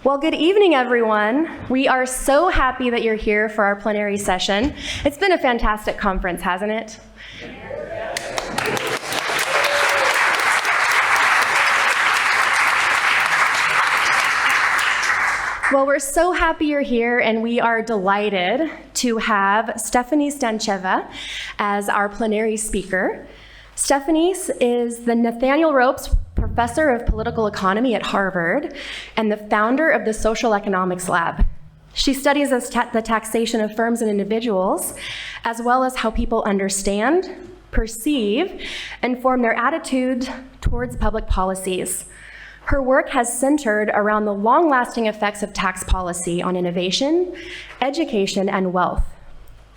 Well, good evening, everyone. We are so happy that you're here for our plenary session. It's been a fantastic conference, hasn't it? Well, we're so happy you're here, and we are delighted to have Stefanie Stantcheva as our plenary speaker. Stefanie is the Nathaniel Ropes Professor of Political Economy at Harvard and the founder of the Social Economics Lab. She studies the taxation of firms and individuals, as well as how people understand, perceive, and form their attitude towards public policies. Her work has centered around the long-lasting effects of tax policy on innovation, education, and wealth.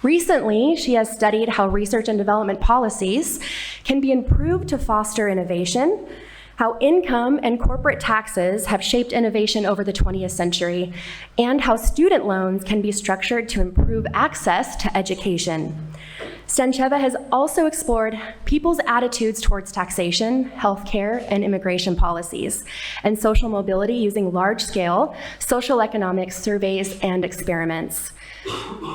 Recently, she has studied how research and development policies can be improved to foster innovation, how income and corporate taxes have shaped innovation over the 20th century, and how student loans can be structured to improve access to education. Stantcheva has also explored people's attitudes towards taxation, healthcare, and immigration policies, and social mobility using large-scale social economic surveys and experiments.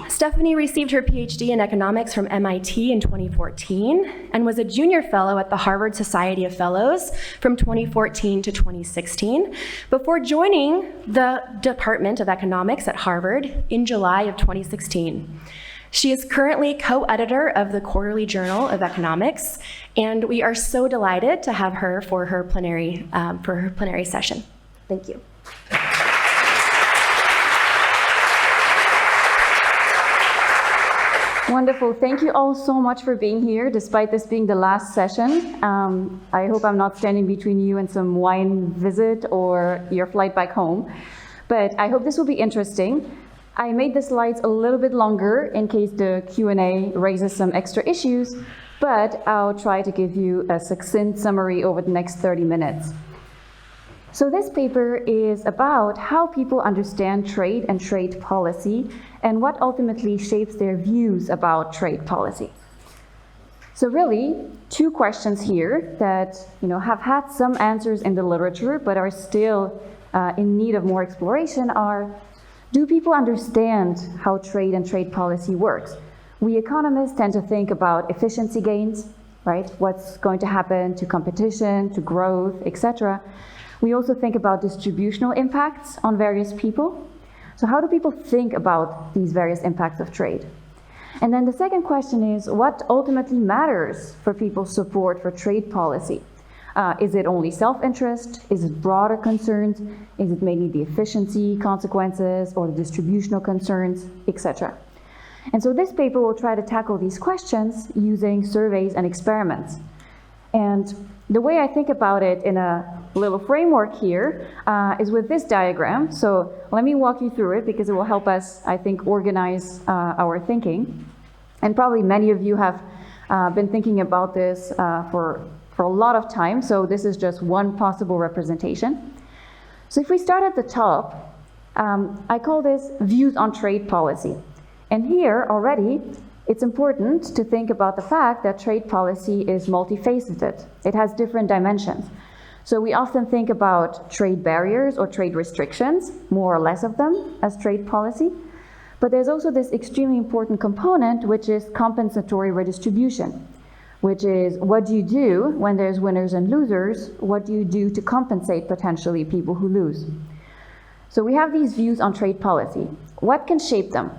Stefanie received her PhD in economics from MIT in 2014 and was a junior fellow at the Harvard Society of Fellows from 2014 to 2016 before joining the Department of Economics at Harvard in July of 2016. She is currently co-editor of the Quarterly Journal of Economics, and we are so delighted to have her for her plenary session. Thank you. Wonderful. Thank you all so much for being here, despite this being the last session. I hope I'm not standing between you and some wine visit or your flight back home, but I hope this will be interesting. I made the slides a little bit longer in case the Q&A raises some extra issues, but I'll try to give you a succinct summary over the next 30 minutes. So this paper is about how people understand trade and trade policy and what ultimately shapes their views about trade policy. So really, two questions here that have had some answers in the literature but are still in need of more exploration are: do people understand how trade and trade policy works? We economists tend to think about efficiency gains, right? What's going to happen to competition, to growth, etc. We also think about distributional impacts on various people. So how do people think about these various impacts of trade? And then the second question is, what ultimately matters for people's support for trade policy? Is it only self-interest? Is it broader concerns? Is it mainly the efficiency consequences or the distributional concerns, etc.? And so this paper will try to tackle these questions using surveys and experiments. And the way I think about it in a little framework here is with this diagram. So let me walk you through it because it will help us, I think, organize our thinking. And probably many of you have been thinking about this for a lot of time, so this is just one possible representation. So if we start at the top, I call this views on trade policy. And here already, it's important to think about the fact that trade policy is multifaceted. It has different dimensions. So we often think about trade barriers or trade restrictions, more or less of them, as trade policy. But there's also this extremely important component, which is compensatory redistribution, which is what do you do when there's winners and losers? What do you do to compensate potentially people who lose? So we have these views on trade policy. What can shape them?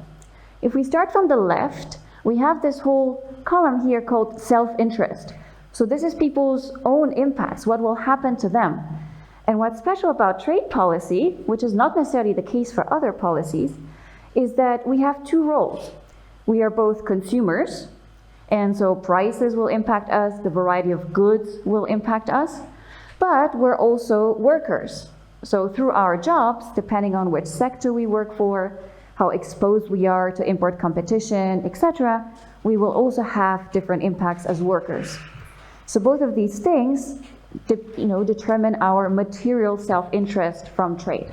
If we start from the left, we have this whole column here called self-interest. So this is people's own impacts, what will happen to them. And what's special about trade policy, which is not necessarily the case for other policies, is that we have two roles. We are both consumers, and so prices will impact us, the variety of goods will impact us, but we're also workers. So through our jobs, depending on which sector we work for, how exposed we are to import competition, etc., we will also have different impacts as workers. So both of these things determine our material self-interest from trade.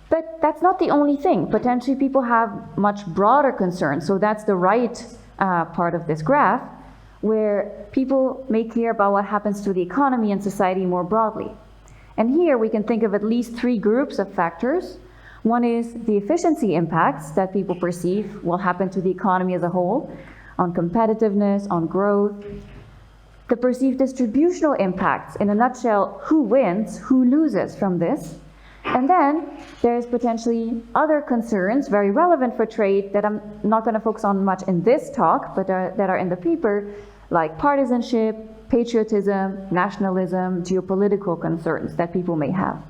But that's not the only thing. Potentially people have much broader concerns. So that's the right part of this graph, where people may care about what happens to the economy and society more broadly. And here we can think of at least three groups of factors. One is the efficiency impacts that people perceive will happen to the economy as a whole, on competitiveness, on growth. The perceived distributional impacts, in a nutshell, who wins, who loses from this. And then there's potentially other concerns very relevant for trade that I'm not going to focus on much in this talk, but that are in the paper, like partisanship, patriotism, nationalism, geopolitical concerns that people may have.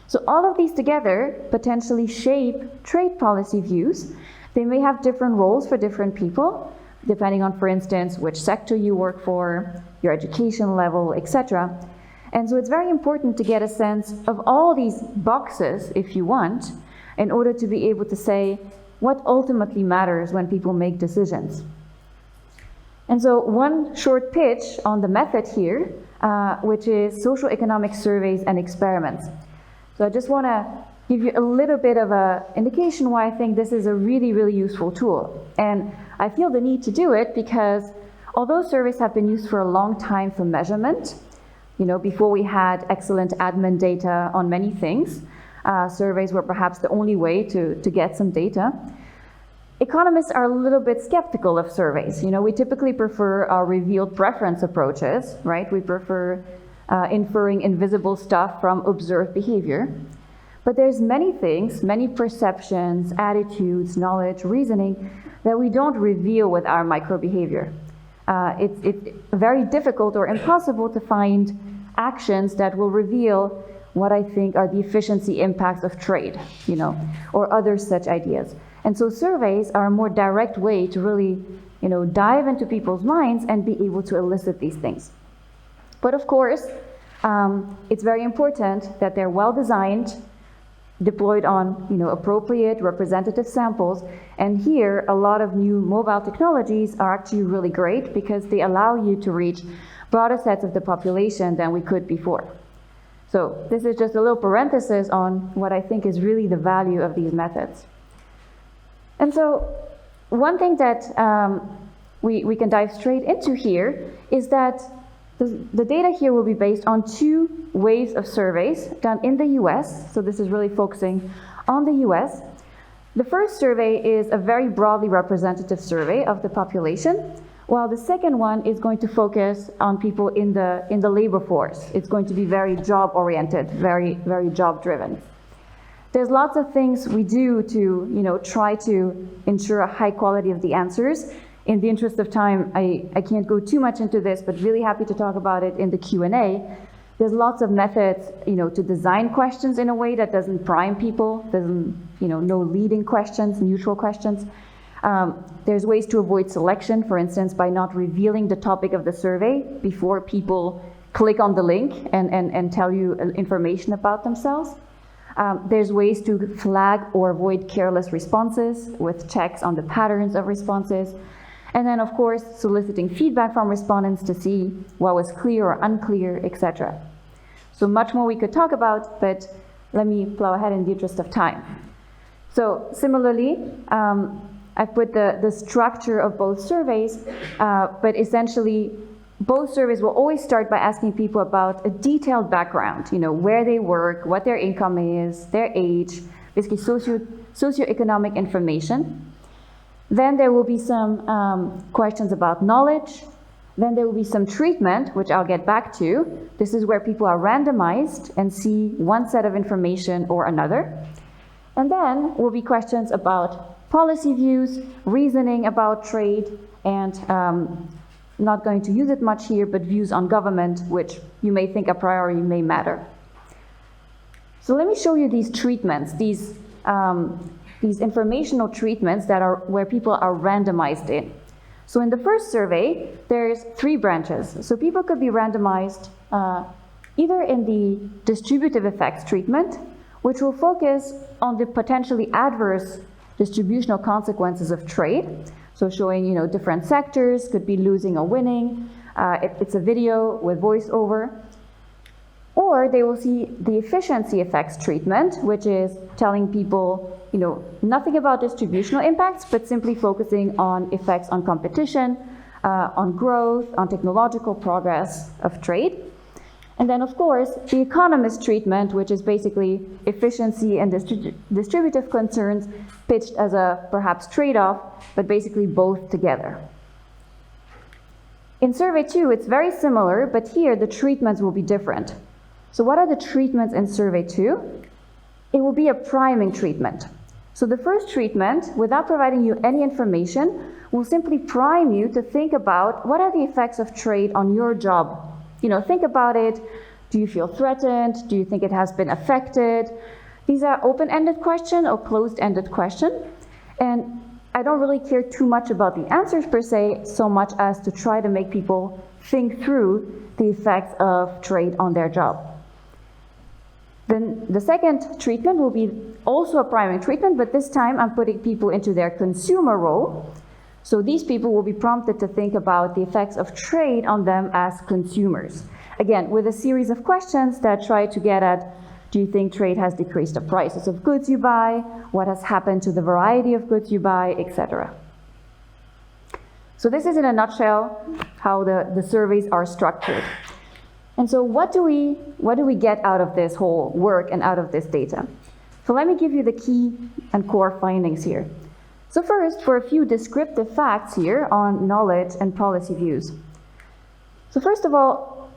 So all of these together potentially shape trade policy views. They may have different roles for different people, depending on, for instance, which sector you work for, your education level, etc. And so it's very important to get a sense of all these boxes, if you want, in order to be able to say what ultimately matters when people make decisions. And so one short pitch on the method here, which is social economic surveys and experiments. So I just want to give you a little bit of an indication why I think this is a really, really useful tool. And I feel the need to do it because although surveys have been used for a long time for measurement, before we had excellent admin data on many things, surveys were perhaps the only way to get some data. Economists are a little bit skeptical of surveys. We typically prefer our revealed preference approaches, right? We prefer inferring invisible stuff from observed behavior. But there's many things, many perceptions, attitudes, knowledge, reasoning that we don't reveal with our microbehavior. It's very difficult or impossible to find actions that will reveal what I think are the efficiency impacts of trade, or other such ideas. And so surveys are a more direct way to really, dive into people's minds and be able to elicit these things. But of course, it's very important that they're well designed, deployed on, appropriate representative samples. And here, a lot of new mobile technologies are actually really great because they allow you to reach broader sets of the population than we could before. So this is just a little parenthesis on what I think is really the value of these methods. And so one thing that we can dive straight into here is that the data here will be based on two waves of surveys done in the US. So this is really focusing on the US. The first survey is a very broadly representative survey of the population, while the second one is going to focus on people in the labor force. It's going to be very job-oriented, very, very job-driven. There's lots of things we do to, try to ensure a high quality of the answers. In the interest of time, I can't go too much into this, but really happy to talk about it in the Q&A. There's lots of methods, to design questions in a way that doesn't prime people, doesn't, no leading questions, neutral questions. There's ways to avoid selection, for instance, by not revealing the topic of the survey before people click on the link and tell you information about themselves. There's ways to flag or avoid careless responses with checks on the patterns of responses. And then, of course, soliciting feedback from respondents to see what was clear or unclear, etc. So much more we could talk about, but let me plow ahead in the interest of time. So similarly, I've put the structure of both surveys, but essentially, both surveys will always start by asking people about a detailed background, where they work, what their income is, their age, basically socioeconomic information. Then there will be some questions about knowledge. Then there will be some treatment, which I'll get back to. This is where people are randomized and see one set of information or another. And then will be questions about policy views, reasoning about trade, and not going to use it much here, but views on government, which you may think a priori may matter. So let me show you these treatments, these informational treatments that are where people are randomized in. So in the first survey, there's 3 branches. So people could be randomized either in the distributive effects treatment, which will focus on the potentially adverse distributional consequences of trade. So showing, different sectors could be losing or winning. It's a video with voiceover. Or they will see the efficiency effects treatment, which is telling people, nothing about distributional impacts, but simply focusing on effects on competition, on growth, on technological progress of trade. And then, of course, the economist treatment, which is basically efficiency and distributive concerns pitched as a perhaps trade-off, but basically both together. In survey 2, it's very similar, but here the treatments will be different. So what are the treatments in survey 2? It will be a priming treatment. So the first treatment, without providing you any information, will simply prime you to think about what are the effects of trade on your job. Think about it. Do you feel threatened? Do you think it has been affected? These are open-ended questions or closed-ended questions. And I don't really care too much about the answers per se, so much as to try to make people think through the effects of trade on their job. Then the second treatment will be also a priming treatment, but this time I'm putting people into their consumer role. So these people will be prompted to think about the effects of trade on them as consumers. Again, with a series of questions that try to get at, do you think trade has decreased the prices of goods you buy? What has happened to the variety of goods you buy, etc. So this is in a nutshell how the surveys are structured. And so what do we get out of this whole work and out of this data? So let me give you the key and core findings here. So first, for a few descriptive facts here on knowledge and policy views. So first of all,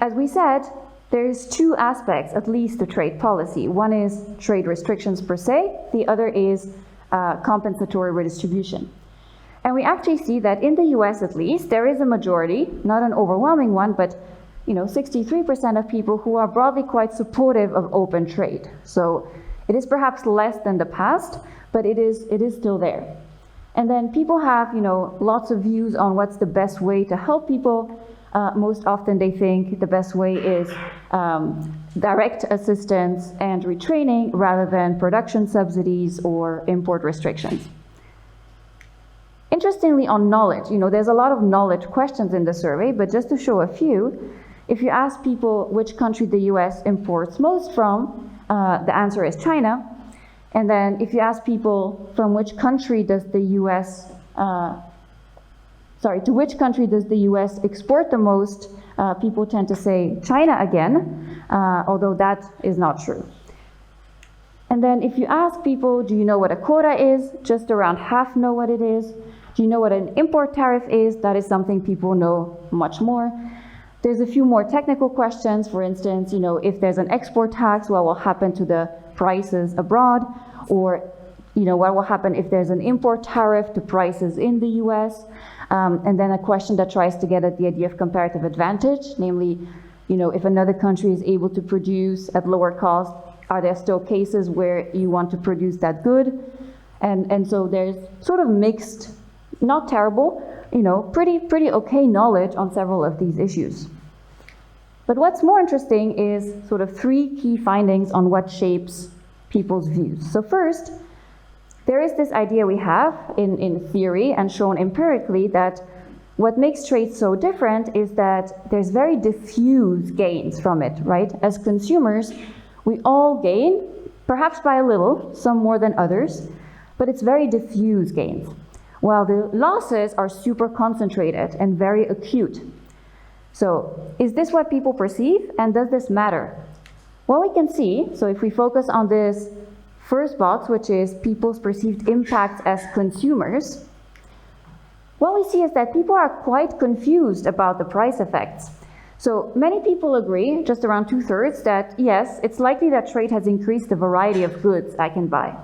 as we said, there's two aspects, at least, to trade policy. One is trade restrictions per se, the other is compensatory redistribution. And we actually see that in the US at least, there is a majority, not an overwhelming one, but 63% of people who are broadly quite supportive of open trade. So it is perhaps less than the past, but it is still there. And then people have, lots of views on what's the best way to help people. Most often they think the best way is direct assistance and retraining rather than production subsidies or import restrictions. Interestingly, on knowledge, there's a lot of knowledge questions in the survey, but just to show a few, if you ask people which country the US imports most from, the answer is China. And then if you ask people from which country does the US, to which country does the US export the most, people tend to say China again, although that is not true. And then if you ask people, do you know what a quota is? Just around half know what it is. Do you know what an import tariff is? That is something people know much more. There's a few more technical questions. For instance, if there's an export tax, what will happen to the prices abroad? Or, what will happen if there's an import tariff to prices in the US? And then a question that tries to get at the idea of comparative advantage, namely, if another country is able to produce at lower cost, are there still cases where you want to produce that good? And so there's sort of mixed, not terrible, pretty okay knowledge on several of these issues. But what's more interesting is sort of three key findings on what shapes people's views. So first, there is this idea we have in theory and shown empirically that what makes trade so different is that there's very diffuse gains from it, right? As consumers, we all gain, perhaps by a little, some more than others, but it's very diffuse gains, while the losses are super concentrated and very acute. So is this what people perceive, and does this matter? Well, we can see, so if we focus on this first box, which is people's perceived impacts as consumers, what we see is that people are quite confused about the price effects. So many people agree, just around 2/3, that yes, it's likely that trade has increased the variety of goods I can buy.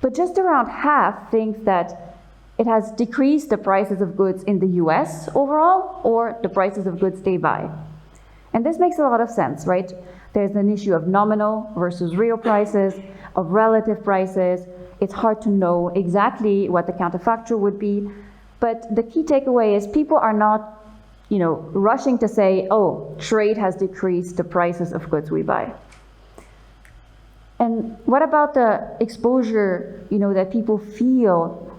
But just around half think that it has decreased the prices of goods in the US overall, or the prices of goods they buy. And this makes a lot of sense, right? There's an issue of nominal versus real prices, of relative prices. It's hard to know exactly what the counterfactual would be. But the key takeaway is people are not, rushing to say, oh, trade has decreased the prices of goods we buy. And what about the exposure, that people feel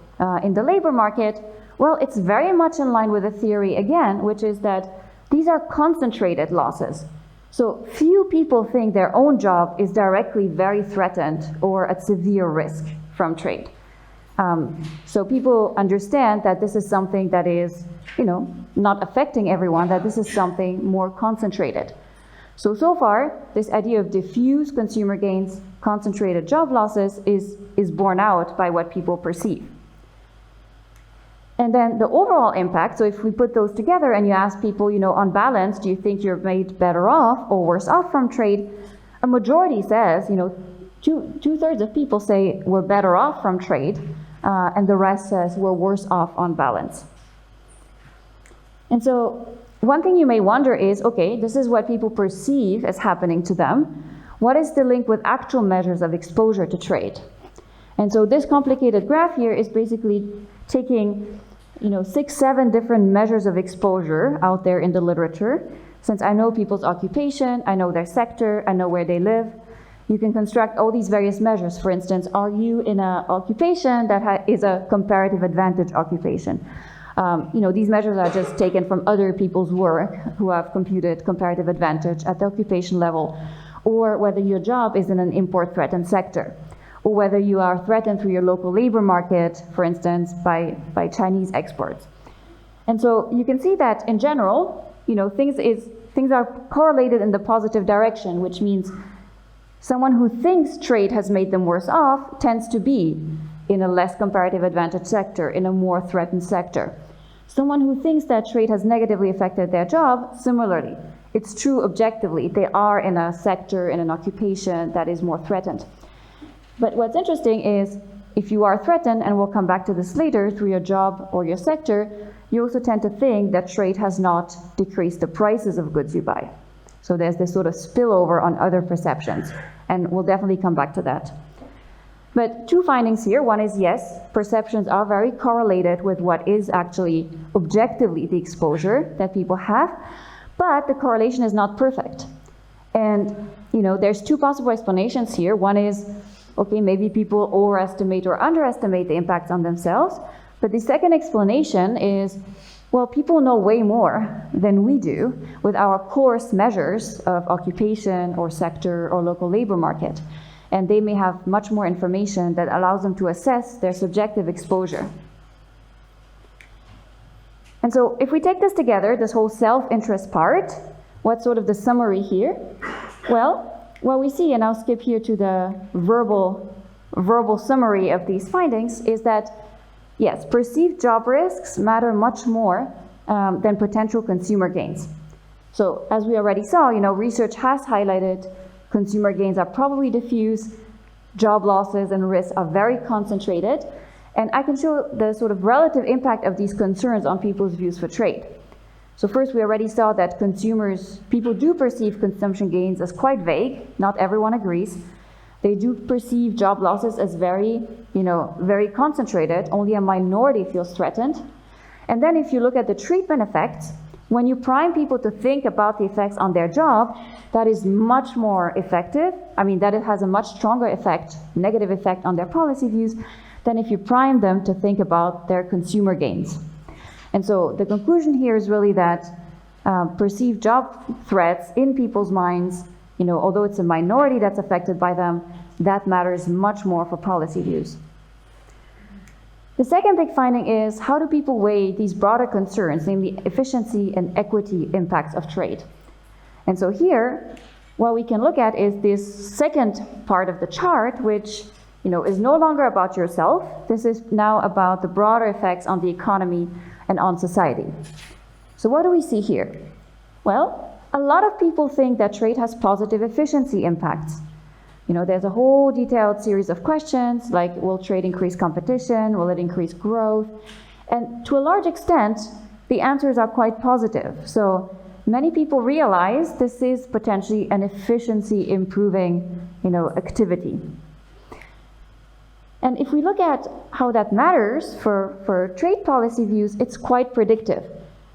in the labor market? Well, it's very much in line with the theory again, which is that these are concentrated losses. So few people think their own job is directly very threatened or at severe risk from trade. So people understand that this is something that is, not affecting everyone, that this is something more concentrated. So far, this idea of diffuse consumer gains, concentrated job losses is borne out by what people perceive. And then the overall impact, so if we put those together and you ask people, on balance, do you think you're made better off or worse off from trade? A majority says, two-thirds of people say we're better off from trade, and the rest says we're worse off on balance. And so one thing you may wonder is, okay, this is what people perceive as happening to them. What is the link with actual measures of exposure to trade? And so this complicated graph here is basically taking 6, 7 different measures of exposure out there in the literature. Since I know people's occupation, I know their sector, I know where they live, you can construct all these various measures. For instance, are you in an occupation that is a comparative advantage occupation? These measures are just taken from other people's work who have computed comparative advantage at the occupation level, or whether your job is in an import-threatened sector, or whether you are threatened through your local labor market, for instance, by Chinese exports. And so you can see that in general, things are correlated in the positive direction, which means someone who thinks trade has made them worse off tends to be in a less comparative advantage sector, in a more threatened sector. Someone who thinks that trade has negatively affected their job, similarly, it's true objectively, they are in a sector, in an occupation that is more threatened. But what's interesting is, if you are threatened, and we'll come back to this later, through your job or your sector, you also tend to think that trade has not decreased the prices of goods you buy. So there's this sort of spillover on other perceptions, and we'll definitely come back to that. But 2 findings here. One is, yes, perceptions are very correlated with what is actually objectively the exposure that people have, but the correlation is not perfect. And, there's 2 possible explanations here. One is, okay, maybe people overestimate or underestimate the impacts on themselves. But the second explanation is, well, people know way more than we do with our coarse measures of occupation or sector or local labor market. And they may have much more information that allows them to assess their subjective exposure. And so if we take this together, this whole self-interest part, what's sort of the summary here? Well, what we see, and I'll skip here to the verbal summary of these findings, is that, yes, perceived job risks matter much more than potential consumer gains. So as we already saw, research has highlighted consumer gains are probably diffuse, job losses and risks are very concentrated, and I can show the sort of relative impact of these concerns on people's views for trade. So first, we already saw that people do perceive consumption gains as quite vague. Not everyone agrees. They do perceive job losses as very concentrated. Only a minority feels threatened. And then if you look at the treatment effects, when you prime people to think about the effects on their job, that is much more effective. That it has a much stronger effect, negative effect on their policy views, than if you prime them to think about their consumer gains. And so the conclusion here is really that perceived job threats in people's minds, although it's a minority that's affected by them, that matters much more for policy views. The second big finding is, how do people weigh these broader concerns, namely efficiency and equity impacts of trade? And so here, what we can look at is this second part of the chart, which is no longer about yourself. This is now about the broader effects on the economy and on society. So what do we see here? Well, a lot of people think that trade has positive efficiency impacts. There's a whole detailed series of questions, like, will trade increase competition? Will it increase growth? And to a large extent, the answers are quite positive. So many people realize this is potentially an efficiency improving, activity. And if we look at how that matters for trade policy views, it's quite predictive.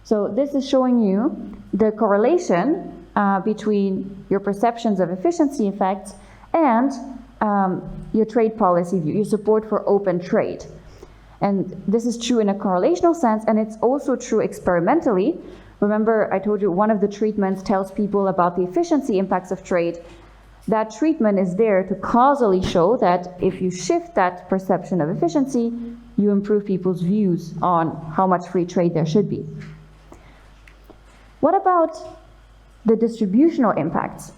So this is showing you the correlation between your perceptions of efficiency effects and your trade policy view, your support for open trade. And this is true in a correlational sense, and it's also true experimentally. Remember, I told you one of the treatments tells people about the efficiency impacts of trade. That treatment is there to causally show that if you shift that perception of efficiency, you improve people's views on how much free trade there should be. What about the distributional impacts.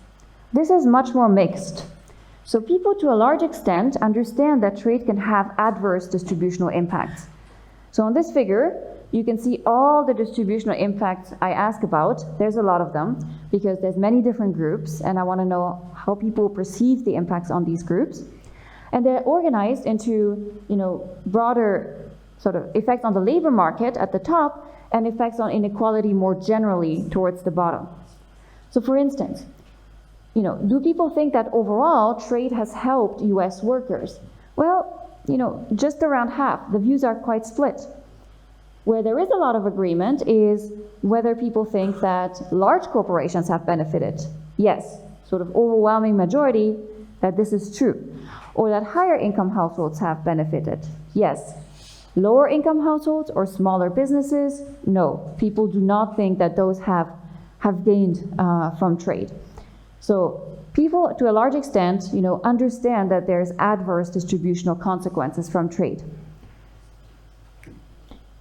This is much more mixed. So people, to a large extent, understand that trade can have adverse distributional impacts. So on this figure, you can see all the distributional impacts I ask about. There's a lot of them, because there's many different groups, and I want to know how people perceive the impacts on these groups. And they're organized into, broader sort of effects on the labor market at the top, and effects on inequality more generally towards the bottom. So for instance, do people think that overall trade has helped US workers? Well, just around half. The views are quite split. Where there is a lot of agreement is whether people think that large corporations have benefited. Yes, sort of overwhelming majority that this is true. Or that higher income households have benefited. Yes. Lower income households or smaller businesses? No. People do not think that those have gained from trade. So people, to a large extent, understand that there's adverse distributional consequences from trade.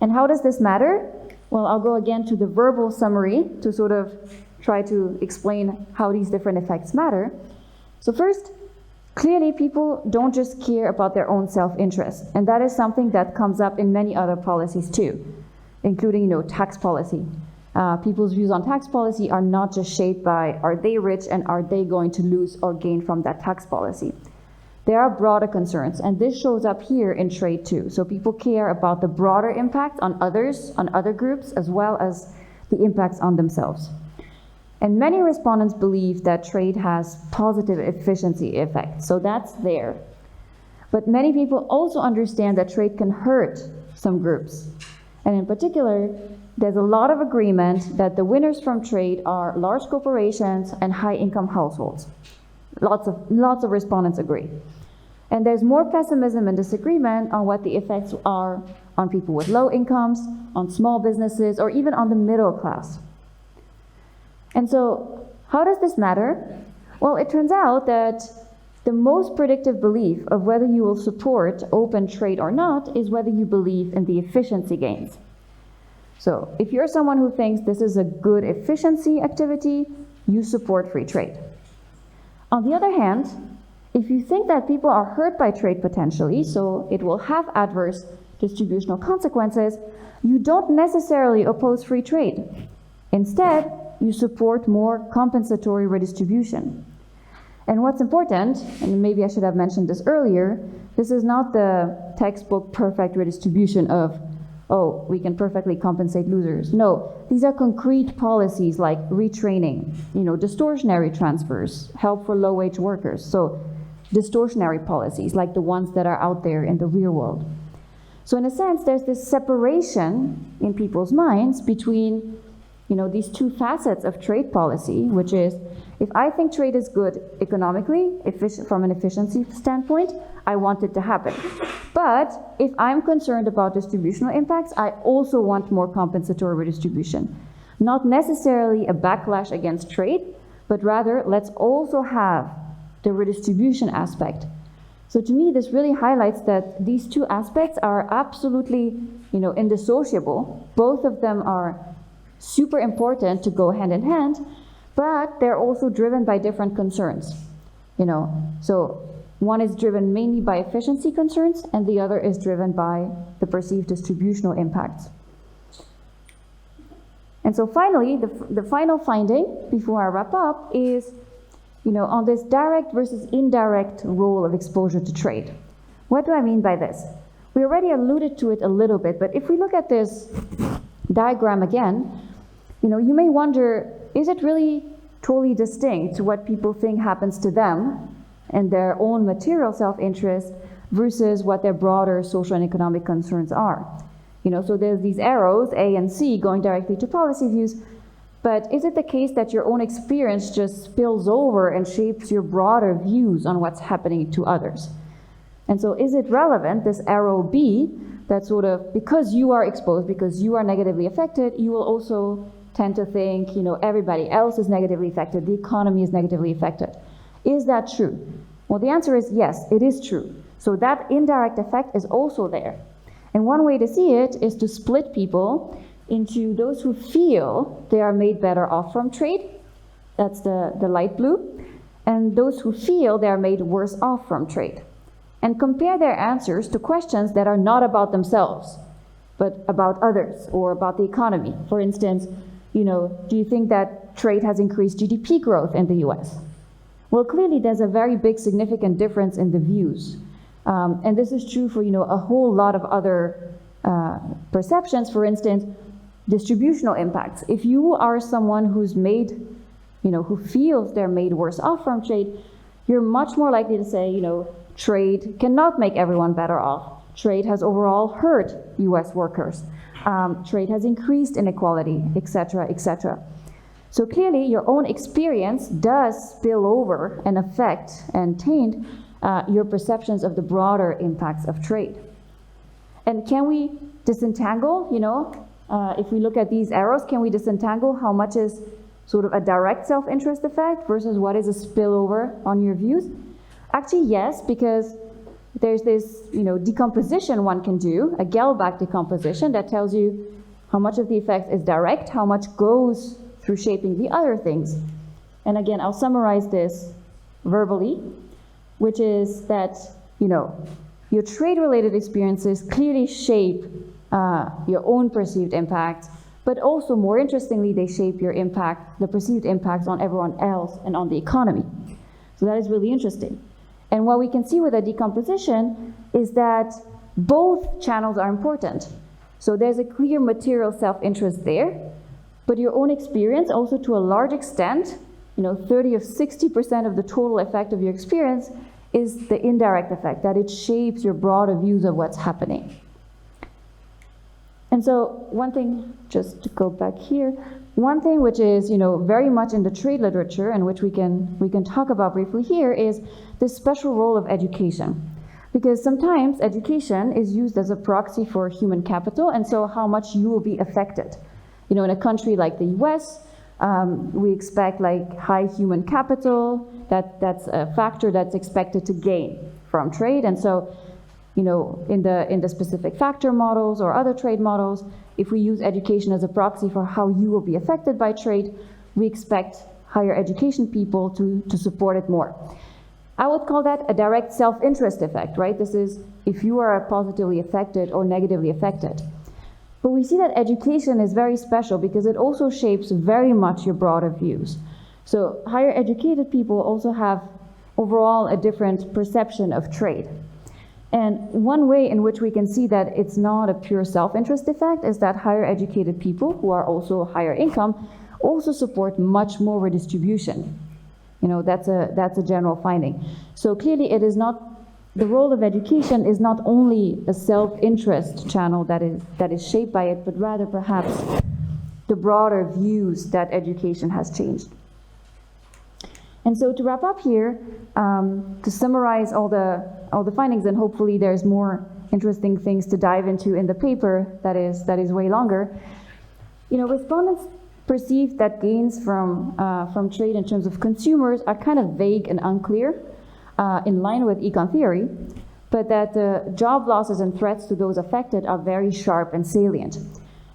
And how does this matter? Well, I'll go again to the verbal summary to sort of try to explain how these different effects matter. So first, clearly people don't just care about their own self-interest, and that is something that comes up in many other policies too, including, tax policy. People's views on tax policy are not just shaped by, are they rich and are they going to lose or gain from that tax policy? There are broader concerns, and this shows up here in trade too. So people care about the broader impact on others, on other groups, as well as the impacts on themselves. And many respondents believe that trade has positive efficiency effects, so that's there. But many people also understand that trade can hurt some groups. And in particular, there's a lot of agreement that the winners from trade are large corporations and high-income households. Lots of respondents agree. And there's more pessimism and disagreement on what the effects are on people with low incomes, on small businesses, or even on the middle class. And so, how does this matter? Well, it turns out that the most predictive belief of whether you will support open trade or not is whether you believe in the efficiency gains. So, if you're someone who thinks this is a good efficiency activity, you support free trade. On the other hand, if you think that people are hurt by trade potentially, so it will have adverse distributional consequences, you don't necessarily oppose free trade. Instead, you support more compensatory redistribution. And what's important, and maybe I should have mentioned this earlier, this is not the textbook perfect redistribution of, oh, we can perfectly compensate losers. No, these are concrete policies like retraining, distortionary transfers, help for low-wage workers. So distortionary policies like the ones that are out there in the real world. So in a sense, there's this separation in people's minds between these two facets of trade policy, which is, if I think trade is good economically, from an efficiency standpoint, I want it to happen. But if I'm concerned about distributional impacts, I also want more compensatory redistribution. Not necessarily a backlash against trade, but rather let's also have the redistribution aspect. So to me, this really highlights that these two aspects are absolutely, indissociable. Both of them are super important to go hand in hand, but they're also driven by different concerns. So one is driven mainly by efficiency concerns, and the other is driven by the perceived distributional impacts. And so finally, the final finding, before I wrap up, is on this direct versus indirect role of exposure to trade. What do I mean by this? We already alluded to it a little bit, but if we look at this diagram again, you may wonder, is it really totally distinct what people think happens to them and their own material self-interest versus what their broader social and economic concerns are? So there's these arrows, A and C, going directly to policy views, but is it the case that your own experience just spills over and shapes your broader views on what's happening to others? And so is it relevant, this arrow B, that sort of, because you are exposed, because you are negatively affected, you will also tend to think, everybody else is negatively affected, the economy is negatively affected. Is that true? Well, the answer is yes, it is true. So that indirect effect is also there. And one way to see it is to split people into those who feel they are made better off from trade That's the light blue. And those who feel they are made worse off from trade. And compare their answers to questions that are not about themselves, but about others or about the economy. For instance, do you think that trade has increased GDP growth in the US? Well, clearly there's a very big significant difference in the views. And this is true for, a whole lot of other perceptions. For instance, distributional impacts. If you are someone who's made, who feels they're made worse off from trade, you're much more likely to say, trade cannot make everyone better off. Trade has overall hurt US workers. Trade has increased inequality, etc., etc. So clearly your own experience does spill over and affect and taint your perceptions of the broader impacts of trade. And can we disentangle, if we look at these arrows, can we disentangle how much is sort of a direct self-interest effect versus what is a spillover on your views? Actually, yes, because there's this, decomposition one can do, a Gelbach decomposition that tells you how much of the effect is direct, how much goes through shaping the other things. And again, I'll summarize this verbally, which is that, your trade-related experiences clearly shape your own perceived impact, but also, more interestingly, they shape your impact, the perceived impacts on everyone else and on the economy. So that is really interesting. And what we can see with a decomposition is that both channels are important. So there's a clear material self-interest there, but your own experience also to a large extent, 30 of 60% of the total effect of your experience is the indirect effect, that it shapes your broader views of what's happening. And so one thing, just to go back here, one thing which is, very much in the trade literature and which we can talk about briefly here is this special role of education. Because sometimes education is used as a proxy for human capital, and so how much you will be affected. In a country like the US, we expect high human capital, that's a factor that's expected to gain from trade. And so, in the specific factor models or other trade models, if we use education as a proxy for how you will be affected by trade, we expect higher education people to support it more. I would call that a direct self-interest effect, right? This is if you are positively affected or negatively affected. But we see that education is very special because it also shapes very much your broader views. So higher educated people also have overall a different perception of trade. And one way in which we can see that it's not a pure self-interest effect is that higher educated people who are also higher income also support much more redistribution. That's a general finding. So clearly it is not, the role of education is not only a self-interest channel that is shaped by it, but rather perhaps the broader views that education has changed. And so to wrap up here, to summarize all the findings, and hopefully there's more interesting things to dive into in the paper that is way longer. Respondents perceive that gains from trade in terms of consumers are kind of vague and unclear, in line with econ theory, but that the job losses and threats to those affected are very sharp and salient.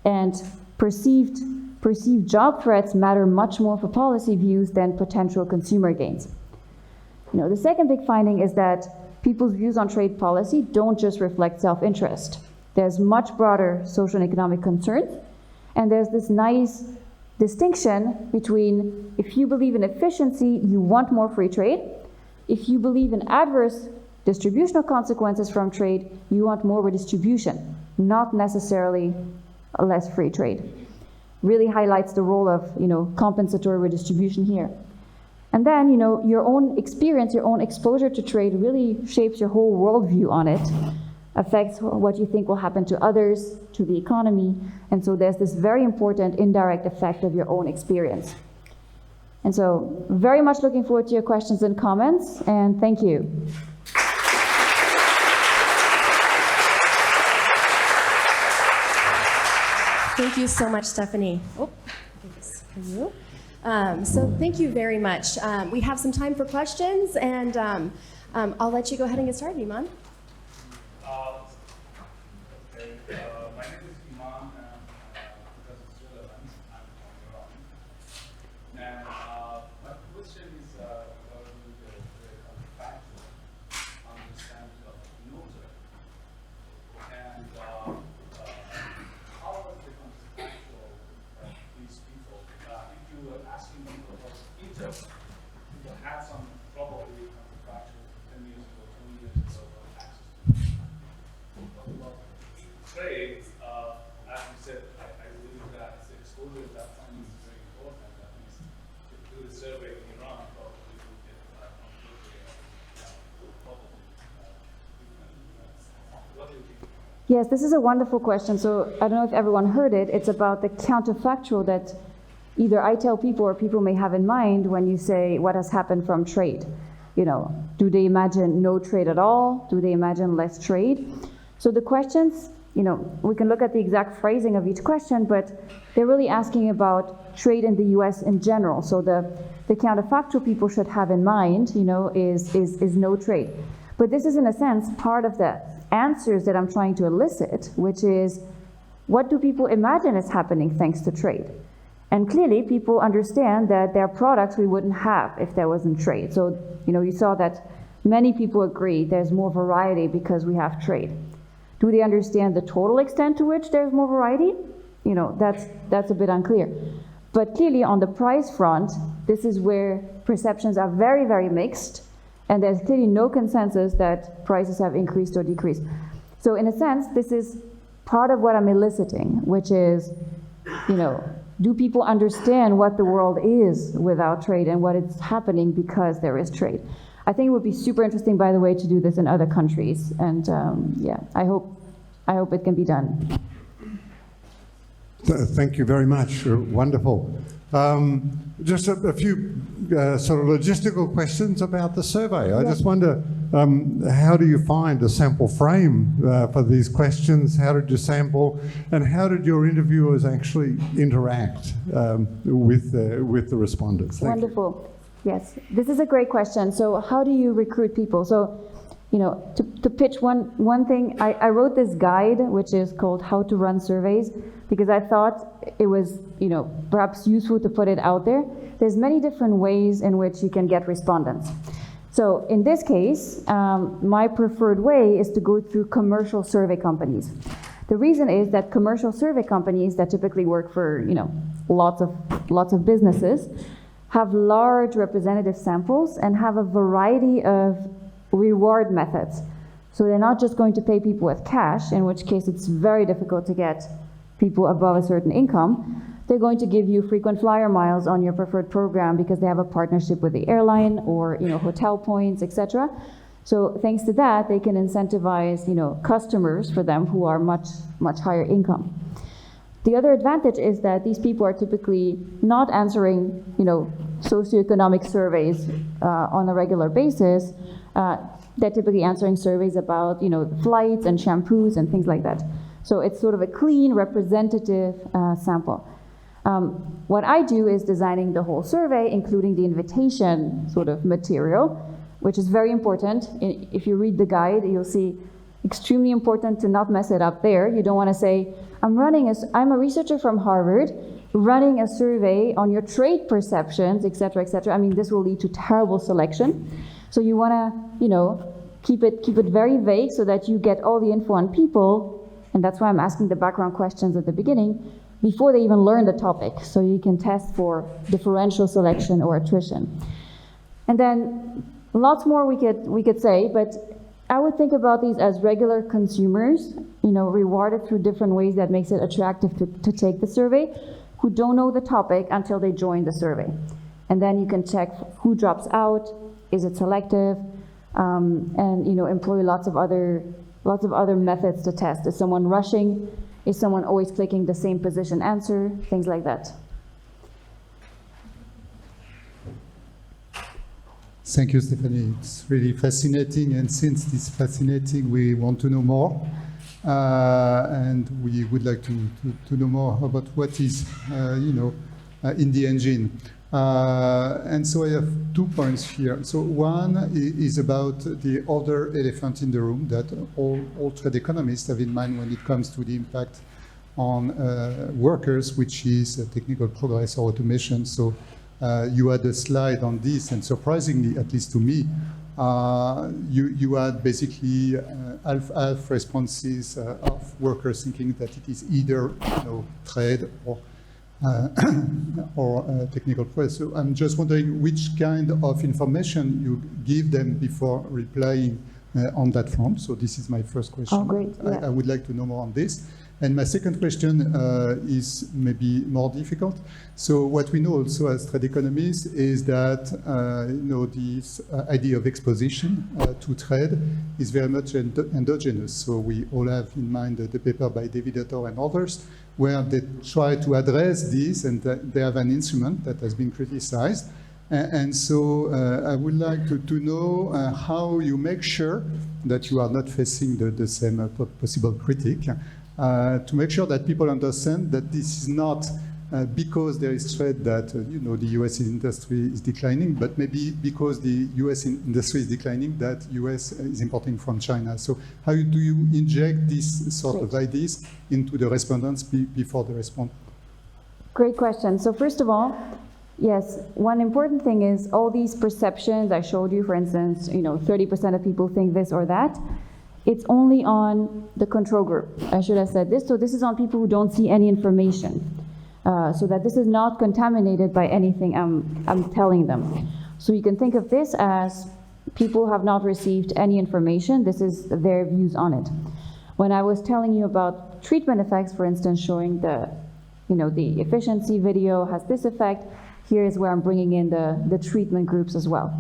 And perceived job threats matter much more for policy views than potential consumer gains. The second big finding is that people's views on trade policy don't just reflect self-interest. There's much broader social and economic concerns, and there's this nice distinction between if you believe in efficiency, you want more free trade. If you believe in adverse distributional consequences from trade, you want more redistribution, not necessarily a less free trade. Really highlights the role of, compensatory redistribution here. And then, your own experience, your own exposure to trade really shapes your whole worldview on it, affects what you think will happen to others, to the economy, and so there's this very important indirect effect of your own experience. And so, very much looking forward to your questions and comments, and thank you. Thank you so much, Stefanie. Oh, I think this is for you. So thank you very much. We have some time for questions, and I'll let you go ahead and get started, Iman. Okay. My name is Iman, and because it's relevant, I'm from Iran. And Yes, this is a wonderful question. So I don't know if everyone heard it. It's about the counterfactual that either I tell people or people may have in mind when you say what has happened from trade. You know, do they imagine no trade at all? Do they imagine less trade? So the questions, you know, we can look at the exact phrasing of each question, but they're really asking about trade in the US in general. So the counterfactual people should have in mind, you know, is no trade. But this is in a sense part of the answers that I'm trying to elicit, which is what do people imagine is happening thanks to trade? And clearly people understand that there are products we wouldn't have if there wasn't trade. So, you know, you saw that many people agree there's more variety because we have trade. Do they understand the total extent to which there's more variety? You know, that's a bit unclear. But clearly on the price front, this is where perceptions are very, very mixed, and there's clearly no consensus that prices have increased or decreased. So in a sense, this is part of what I'm eliciting, which is, you know, do people understand what the world is without trade and what is happening because there is trade? I think it would be super interesting, by the way, to do this in other countries. And yeah, I hope it can be done. Thank you very much. Wonderful. Just a few sort of logistical questions about the survey. I just wonder, how do you find a sample frame for these questions? How did you sample? And how did your interviewers actually interact with the respondents? Wonderful. Yes, this is a great question. So how do you recruit people? So, you know, to pitch one thing, I wrote this guide, which is called How to Run Surveys, because I thought it was, you know, perhaps useful to put it out there. There's many different ways in which you can get respondents. So in this case, my preferred way is to go through commercial survey companies. The reason is that commercial survey companies that typically work for, you know, lots of businesses have large representative samples and have a variety of reward methods. So they're not just going to pay people with cash, in which case it's very difficult to get people above a certain income. They're going to give you frequent flyer miles on your preferred program because they have a partnership with the airline or, you know, hotel points, etc. So thanks to that, they can incentivize, you know, customers for them who are much higher income. The other advantage is that these people are typically not answering, you know, socioeconomic surveys on a regular basis. They're typically answering surveys about, you know, flights and shampoos and things like that. So it's sort of a clean, representative sample. What I do is designing the whole survey, including the invitation sort of material, which is very important. If you read the guide, you'll see extremely important to not mess it up there. You don't want to say, I'm a researcher from Harvard, running a survey on your trade perceptions, et cetera, et cetera. I mean, this will lead to terrible selection. So you want to, you know, keep it very vague so that you get all the info on people. And that's why I'm asking the background questions at the beginning before they even learn the topic. So you can test for differential selection or attrition. And then lots more we could say, but I would think about these as regular consumers, you know, rewarded through different ways that makes it attractive to take the survey, who don't know the topic until they join the survey. And then you can check who drops out, is it selective, and, you know, employ lots of other methods to test. Is someone rushing? Is someone always clicking the same position answer? Things like that. Thank you, Stefanie. It's really fascinating, and since it's fascinating, we want to know more. And we would like to know more about what is, you know, in the engine. And so I have 2 points here. So one is about the other elephant in the room that all trade economists have in mind when it comes to the impact on workers, which is technical progress or automation. So you had a slide on this, and surprisingly, at least to me, you had basically half responses of workers thinking that it is either, you know, trade or technical progress. So I'm just wondering which kind of information you give them before replying on that front. So this is my first question. Oh, great. Yeah. I would like to know more on this. And my second question is maybe more difficult. So what we know also as trade economists is that this idea of exposition to trade is very much endogenous. So we all have in mind the paper by David Attor and others, where they try to address this, and they have an instrument that has been criticized. And so I would like to know how you make sure that you are not facing the same possible critique, to make sure that people understand that this is not because there is trade that the US industry is declining, but maybe because the US industry is declining, that US is importing from China. So how do you inject this sort of ideas into the respondents before the response? Great question. So first of all, yes, one important thing is all these perceptions I showed you, for instance, 30% of people think this or that. It's only on the control group. I should have said this. So this is on people who don't see any information. So that this is not contaminated by anything I'm telling them. So you can think of this as people have not received any information. This is their views on it. When I was telling you about treatment effects, for instance, showing the efficiency video has this effect, here is where I'm bringing in the treatment groups as well.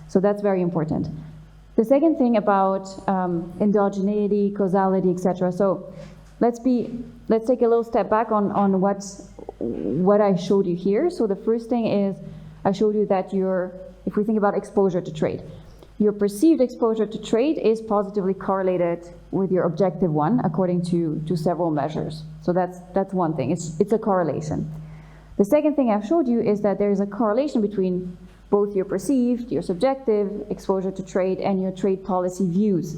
So that's very important. The second thing about endogeneity, causality, etc. So let's take a little step back on what I showed you here. So the first thing is I showed you that if we think about exposure to trade, your perceived exposure to trade is positively correlated with your objective one according to several measures. So that's one thing. It's a correlation. The second thing I've showed you is that there is a correlation between both your perceived, your subjective exposure to trade and your trade policy views.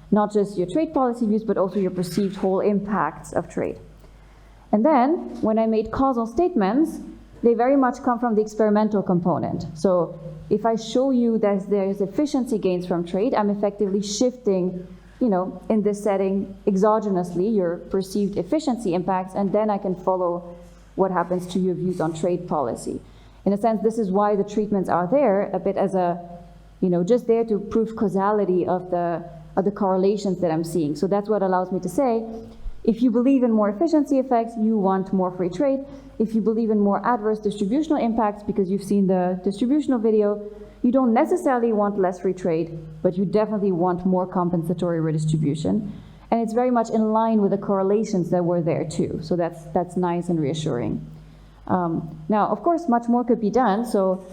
Not just your trade policy views, but also your perceived whole impacts of trade. And then, when I made causal statements, they very much come from the experimental component. So if I show you that there's efficiency gains from trade, I'm effectively shifting, in this setting, exogenously, your perceived efficiency impacts, and then I can follow what happens to your views on trade policy. In a sense, this is why the treatments are there, a bit as just there to prove causality of the correlations that I'm seeing. So that's what allows me to say, if you believe in more efficiency effects, you want more free trade. If you believe in more adverse distributional impacts, because you've seen the distributional video, you don't necessarily want less free trade, but you definitely want more compensatory redistribution. And it's very much in line with the correlations that were there too. So that's nice and reassuring. Now, of course, much more could be done. So,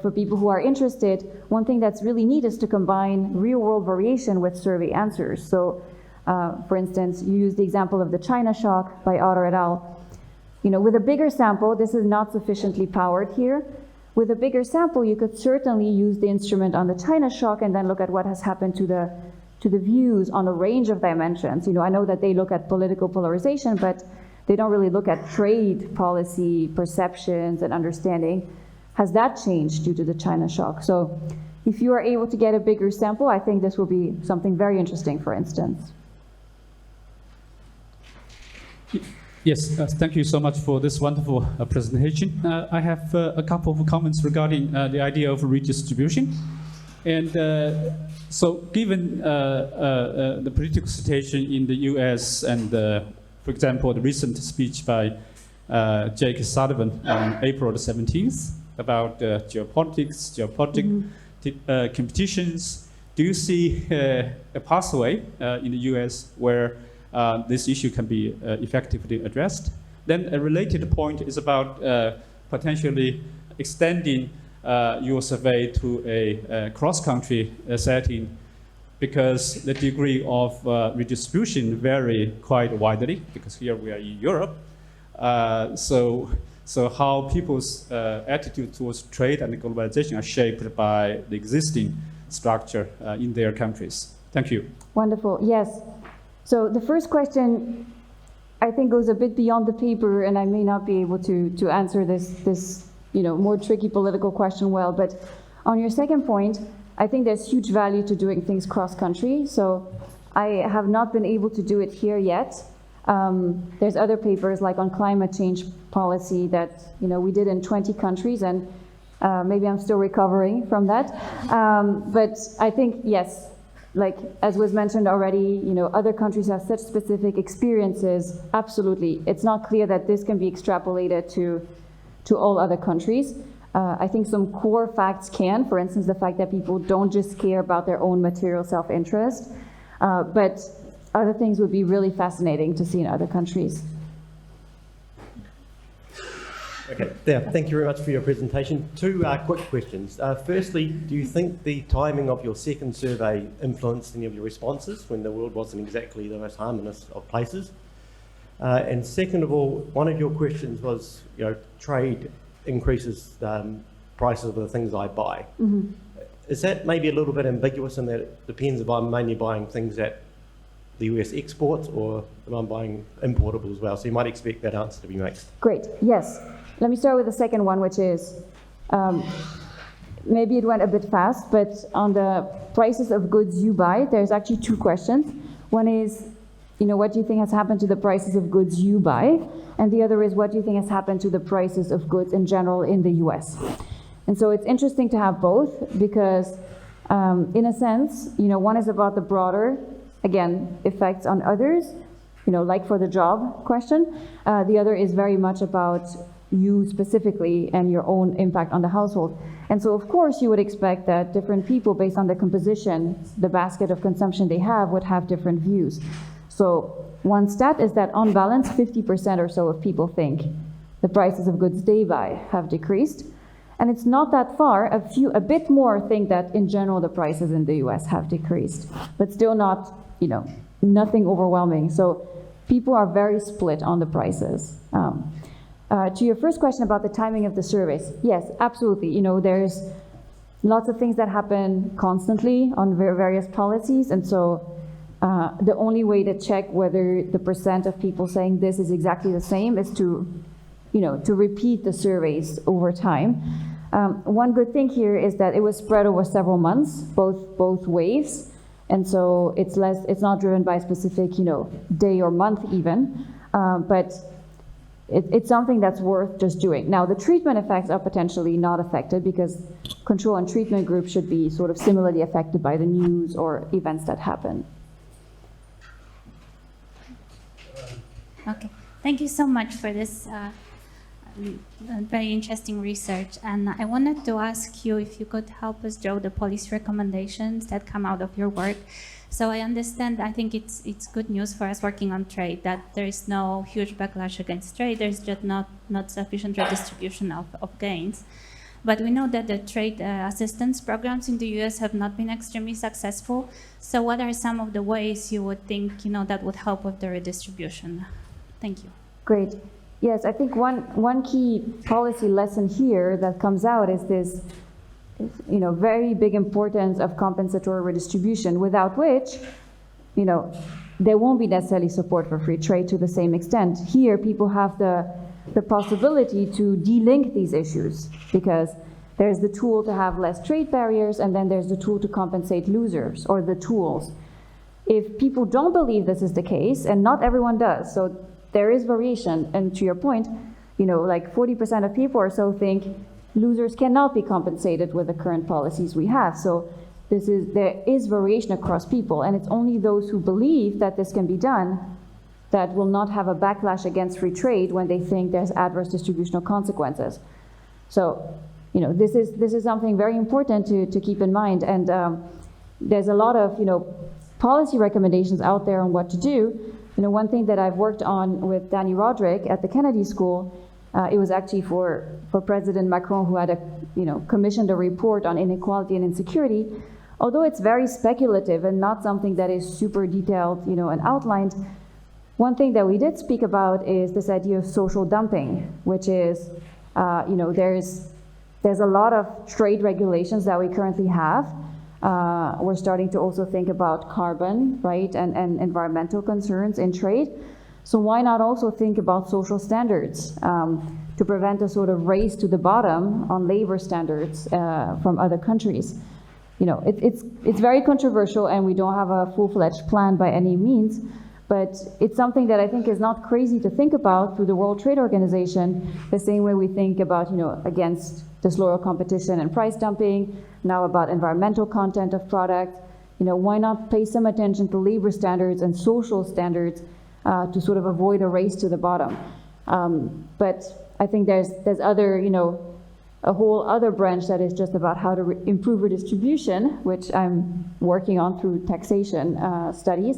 for people who are interested, one thing that's really neat is to combine real-world variation with survey answers. So, for instance, you use the example of the China shock by Otter et al. With a bigger sample, this is not sufficiently powered here. With a bigger sample, you could certainly use the instrument on the China shock and then look at what has happened to the views on a range of dimensions. I know that they look at political polarization, but they don't really look at trade policy perceptions and understanding. Has that changed due to the China shock? So if you are able to get a bigger sample, I think this will be something very interesting, for instance. Yes, thank you so much for this wonderful presentation. I have a couple of comments regarding the idea of redistribution. And so given the political situation in the US and, for example, the recent speech by Jake Sullivan on April the 17th about geopolitics, competitions, do you see a pathway in the US where this issue can be effectively addressed? Then a related point is about potentially extending your survey to a cross-country setting, because the degree of redistribution vary quite widely, because here we are in Europe. So how people's attitude towards trade and globalization are shaped by the existing structure in their countries. Thank you. Wonderful, yes. So the first question, I think, goes a bit beyond the paper, and I may not be able to answer this more tricky political question well. But on your second point, I think there's huge value to doing things cross-country. So I have not been able to do it here yet. There's other papers like on climate change policy that we did in 20 countries, and maybe I'm still recovering from that. But I think, yes, like, as was mentioned already, other countries have such specific experiences. Absolutely. It's not clear that this can be extrapolated to all other countries. I think some core facts can, for instance, the fact that people don't just care about their own material self-interest, but other things would be really fascinating to see in other countries. Okay, yeah, thank you very much for your presentation. Two quick questions. Firstly, do you think the timing of your second survey influenced any of your responses when the world wasn't exactly the most harmonious of places? And second of all, one of your questions was, trade increases prices of the things I buy. Mm-hmm. Is that maybe a little bit ambiguous in that it depends if I'm mainly buying things that the US exports or if I'm buying importable as well? So you might expect that answer to be mixed. Great, yes. Let me start with the second one, which is, maybe it went a bit fast, but on the prices of goods you buy, there's actually two questions. One is, what do you think has happened to the prices of goods you buy? And the other is, what do you think has happened to the prices of goods in general in the US? And so it's interesting to have both because, in a sense, one is about the broader, again, effects on others, like for the job question. The other is very much about you specifically and your own impact on the household. And so, of course, you would expect that different people, based on the composition, the basket of consumption they have, would have different views. So one stat is that on balance, 50% or so of people think the prices of goods they buy have decreased. And it's not that far. A bit more think that in general the prices in the US have decreased, but still not, nothing overwhelming. So people are very split on the prices. To your first question about the timing of the surveys, yes, absolutely. There's lots of things that happen constantly on various policies, and so the only way to check whether the percent of people saying this is exactly the same is to repeat the surveys over time. One good thing here is that it was spread over several months, both waves, and so it's not driven by a specific day or month even, but it's something that's worth just doing. Now, the treatment effects are potentially not affected because control and treatment groups should be sort of similarly affected by the news or events that happen. Okay, thank you so much for this very interesting research. And I wanted to ask you if you could help us draw the policy recommendations that come out of your work. So I understand, I think it's good news for us working on trade that there is no huge backlash against trade. There's just not sufficient redistribution of gains. But we know that the trade assistance programs in the US have not been extremely successful. So what are some of the ways you would think that would help with the redistribution? Thank you. Great. Yes, I think one key policy lesson here that comes out is this very big importance of compensatory redistribution, without which, there won't be necessarily support for free trade to the same extent. Here, people have the possibility to de-link these issues because there's the tool to have less trade barriers, and then there's the tool to compensate losers, or the tools. If people don't believe this is the case, and not everyone does, so there is variation, and to your point, like 40% of people or so think losers cannot be compensated with the current policies we have. So there is variation across people, and it's only those who believe that this can be done that will not have a backlash against free trade when they think there's adverse distributional consequences. So, this is something very important to keep in mind, and there's a lot of policy recommendations out there on what to do. One thing that I've worked on with Danny Roderick at the Kennedy School, it was actually for President Macron, who had commissioned a report on inequality and insecurity. Although it's very speculative and not something that is super detailed, and outlined, one thing that we did speak about is this idea of social dumping, which is, there's a lot of trade regulations that we currently have. We're starting to also think about carbon, right, and environmental concerns in trade. So why not also think about social standards to prevent a sort of race to the bottom on labor standards from other countries? It's very controversial, and we don't have a full-fledged plan by any means, but it's something that I think is not crazy to think about through the World Trade Organization, the same way we think about, against disloyal competition and price dumping, now about environmental content of products. why not pay some attention to labor standards and social standards to sort of avoid a race to the bottom? But I think there's other, a whole other branch that is just about how to improve redistribution, which I'm working on through taxation studies,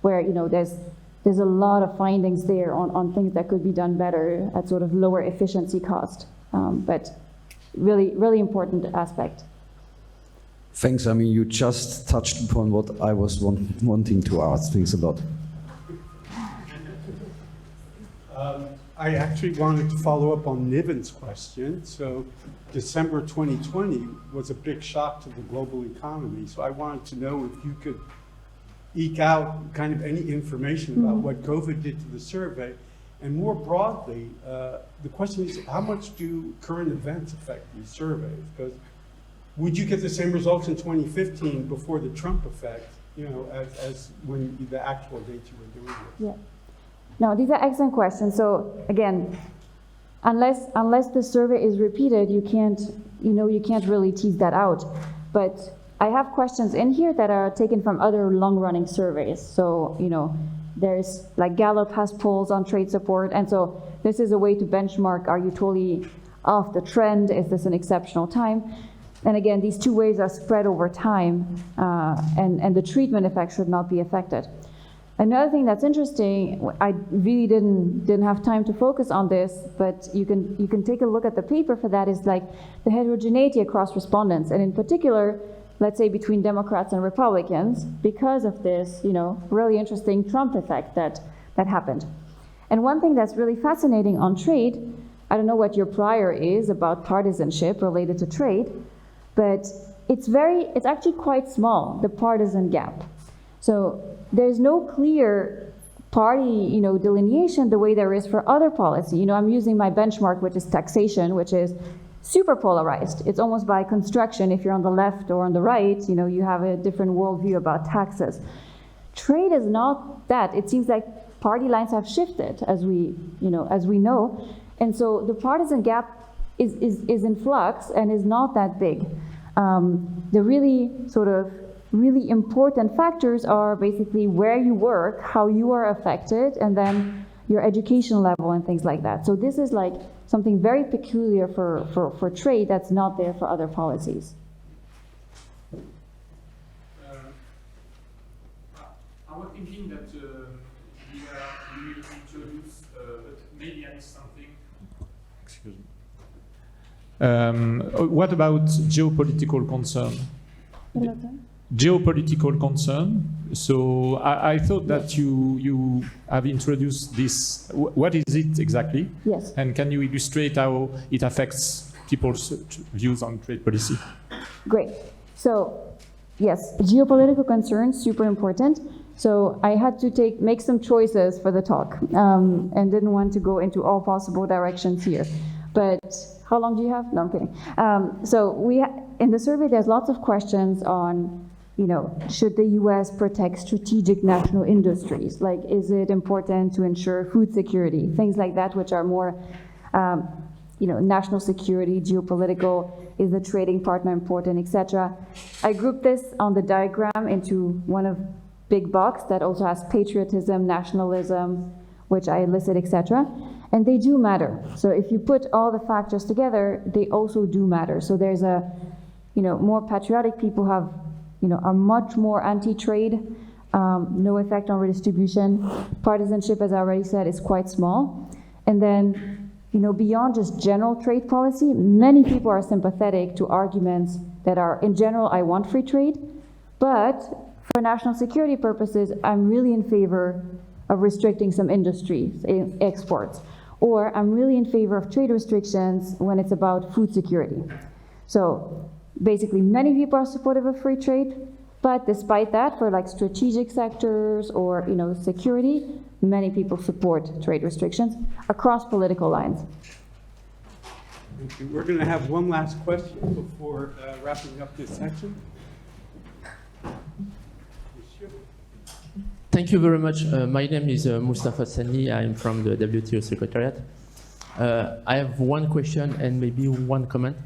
where there's a lot of findings there on things that could be done better at sort of lower efficiency cost. But really, really important aspect. Thanks. I mean, you just touched upon what I was wanting to ask. Thanks a lot. I actually wanted to follow up on Niven's question. So December 2020 was a big shock to the global economy. So I wanted to know if you could eke out kind of any information about what COVID did to the survey. And more broadly, the question is, how much do current events affect these surveys? Because would you get the same results in 2015 before the Trump effect, as when the actual dates you were doing this? Yeah. No, these are excellent questions. So again, unless the survey is repeated, you can't really tease that out. But I have questions in here that are taken from other long-running surveys. So, there's like Gallup has polls on trade support. And so this is a way to benchmark, are you totally off the trend? Is this an exceptional time? And again, these two waves are spread over time, and the treatment effect should not be affected. Another thing that's interesting, I really didn't have time to focus on this, but you can take a look at the paper for that, is like the heterogeneity across respondents, and in particular, let's say between Democrats and Republicans, because of this, really interesting Trump effect that happened. And one thing that's really fascinating on trade, I don't know what your prior is about partisanship related to trade, but it's actually quite small, the partisan gap. So there's no clear party, delineation the way there is for other policy. I'm using my benchmark, which is taxation, which is super polarized. It's almost by construction. If you're on the left or on the right, you have a different worldview about taxes. Trade is not that. It seems like party lines have shifted, as we know. And so the partisan gap is in flux and is not that big. The really important factors are basically where you work, how you are affected, and then your education level and things like that. So this is like something very peculiar for trade that's not there for other policies. I was thinking that we will introduce, but maybe I missed something. Excuse me. What about geopolitical concern? Geopolitical concern. So I thought that you have introduced this. What is it exactly? Yes. And can you illustrate how it affects people's views on trade policy? Great. So yes, geopolitical concerns, super important. So I had to make some choices for the talk, and didn't want to go into all possible directions here. But how long do you have? No, I'm kidding. So in the survey, there's lots of questions on, should the U.S. protect strategic national industries? Like, is it important to ensure food security? Things like that, which are more, national security, geopolitical, is the trading partner important, etc. I grouped this on the diagram into one of big box that also has patriotism, nationalism, which I listed, etc. And they do matter. So if you put all the factors together, they also do matter. So there's more patriotic people are much more anti-trade, no effect on redistribution. Partisanship, as I already said, is quite small. And then, beyond just general trade policy, many people are sympathetic to arguments that are, in general, I want free trade, but for national security purposes, I'm really in favor of restricting some industries, exports, or I'm really in favor of trade restrictions when it's about food security. So basically, many people are supportive of free trade, but despite that, for like strategic sectors or security, many people support trade restrictions across political lines. Thank you. We're going to have one last question before wrapping up this section. Thank you very much. My name is Mustafa Sani. I'm from the WTO Secretariat. I have one question and maybe one comment.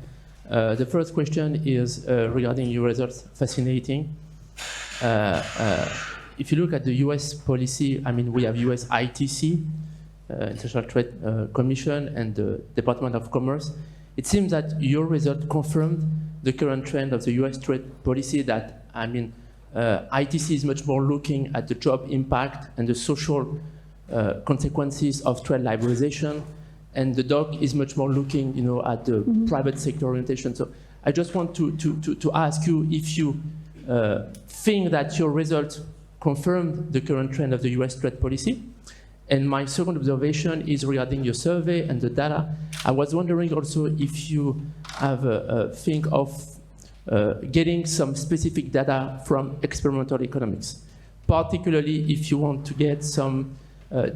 The first question is regarding your results. Fascinating. if you look at the US policy, I mean, we have US ITC, International Trade Commission, and the Department of Commerce. It seems that your result confirmed the current trend of the US trade policy that, I mean, ITC is much more looking at the job impact and the social consequences of trade liberalization, and the DOC is much more looking, you know, at the private sector orientation. So I just want to ask you if you think that your results confirmed the current trend of the US trade policy. And my second observation is regarding your survey and the data. I was wondering also if you have a think of getting some specific data from experimental economics, particularly if you want to get some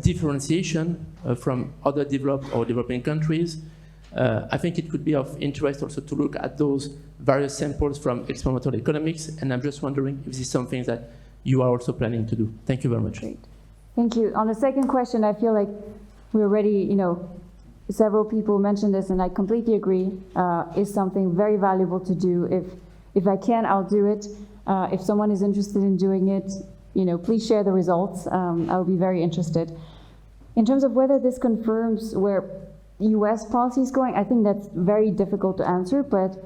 differentiation from other developed or developing countries. I think it could be of interest also to look at those various samples from experimental economics, and I'm just wondering if this is something that you are also planning to do. Thank you very much. Great. Thank you. On the second question, I feel like we already, you know, several people mentioned this, and I completely agree. Is something very valuable to do. If I can, I'll do it. If someone is interested in doing it, you know, please share the results. I'll be very interested. In terms of whether this confirms where U.S. policy is going, I think that's very difficult to answer, but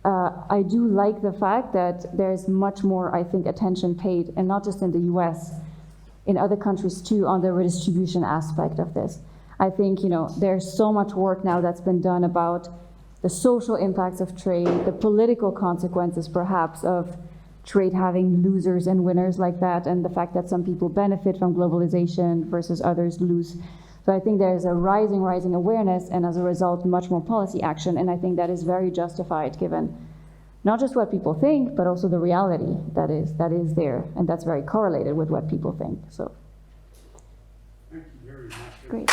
I do like the fact that there's much more, I think, attention paid, and not just in the U.S., in other countries too, on the redistribution aspect of this. I think, you know, there's so much work now that's been done about the social impacts of trade, the political consequences perhaps of trade having losers and winners like that, and the fact that some people benefit from globalization versus others lose. So I think there's a rising awareness, and as a result, much more policy action, and I think that is very justified given not just what people think, but also the reality that is there, and that's very correlated with what people think. So, Thank you very much. great.